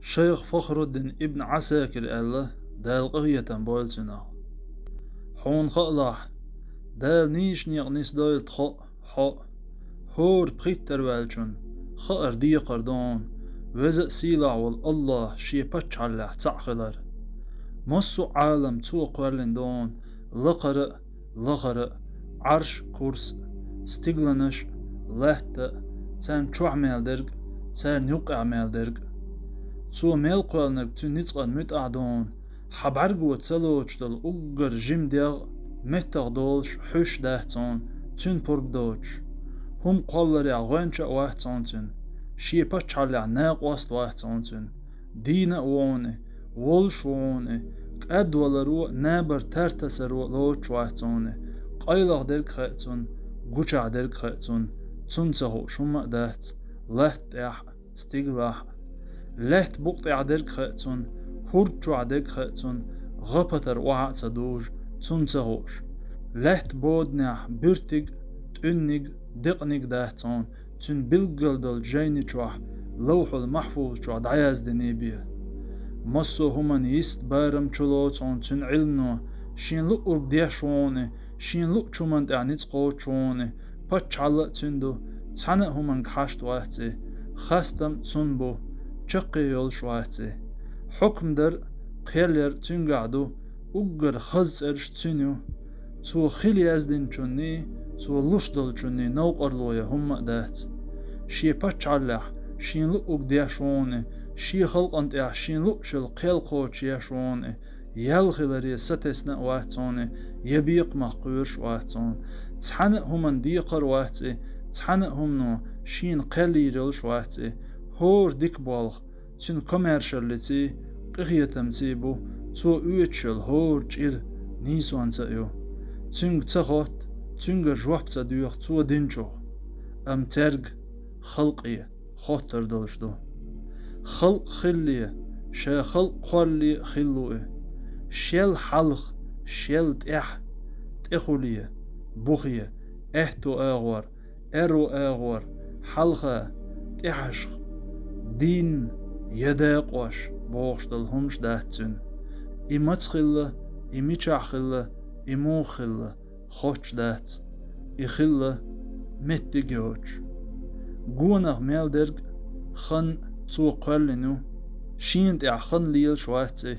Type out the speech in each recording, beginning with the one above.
شيخ فخر الدين ابن عساكر الله دال قرية بولتنا حون خلاح دال نيش نيق نيس دايل حق هور بخيتر والجن خأر دي قردون وزق سيلع والله شي بتشعلح تعخلر مصو عالم توق ورلندون لقرأ عرش كورس ستيغلنش لهت تان شوعمل درج تان يوقع مال درج تو ميل قوالنك تو نتقن متقعدون حبعرقو تسلوش دل أقر جيم ديغ متق دولش حوش داهتون تون برق دوش هم قولر غوانشا واحتون تون شي بچعلع ناق واست واحتون تون دينا ووني ولش ووني قد ولرو نابر ترتسرو لوش واحتون قيلغ درق خيتون قوشع درق خيتون تنسهو شما داهت لهت اح ستيغلاح لهت بقطع درق خيتون هرچو درق خيتون غبتر وعا تدوج تنسهوش لهت بودنع برتق تنق دقنق داهتون تن بلقل دل جيني چوح لوح المحفوظ چوح دعياز دنيبيه مصو همان يست بارم چلوتون تن علنو شين لق ارق ديشوني شين لق چومند اعنيت قوچوني پچعلق تندو تنق همان كاشت واحتي خستم تنبو چقي يولش واحتي حكم در قيلر تنقعدو اقر خز ارش تنو تو خيلي ازدين چوني تو لش دل چوني نوق ارلويا هم دات شي پچعلح شين لق اق ديشوني شي خلق انت شين لق شل قيل قوچ يشوني يالخلري ستسنا واحتوني يبيق مقورش واحتون تحنق همان ديقر واحتي تحنق همنو شين قلي رلش واحتي هور ديك بالغ تن كوميرشاليتي قغيتم تيبو تو اويتشل هور جير نيسوان تأيو تنگ تخوت تنگ جواب تدويق تو دينشو ام ترگ خلقية خوتر دلشدو خلق خلية شا خلق خلي خلوه شيل حلق شيل تح تخولية بوخية احتو اغور ارو اغور حلقة تحشخ دين يداقوش بوخش دلهمش دهتن إمت خلة إميشع خلة إمو خلة خوش دهت إخلة مت جوج قونغ ميل درج خن تو قلنو شينت خن ليل شواتي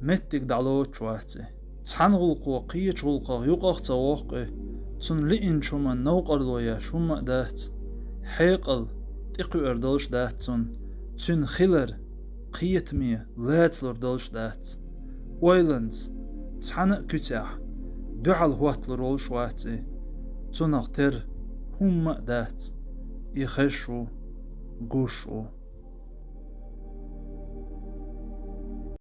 متك دعلوت شواتي تحنغلقو قيش غلقا يقاق تواقي تن لئن شما نوق أرضويا شما دهت حيقل تقو أردوش دهت تن خلر قيت مية لاتلر دولش دهت ويلنز تحنق كتاح دعال هواتلر رول شواتي تنغ تر هم دهت يخشو قوشو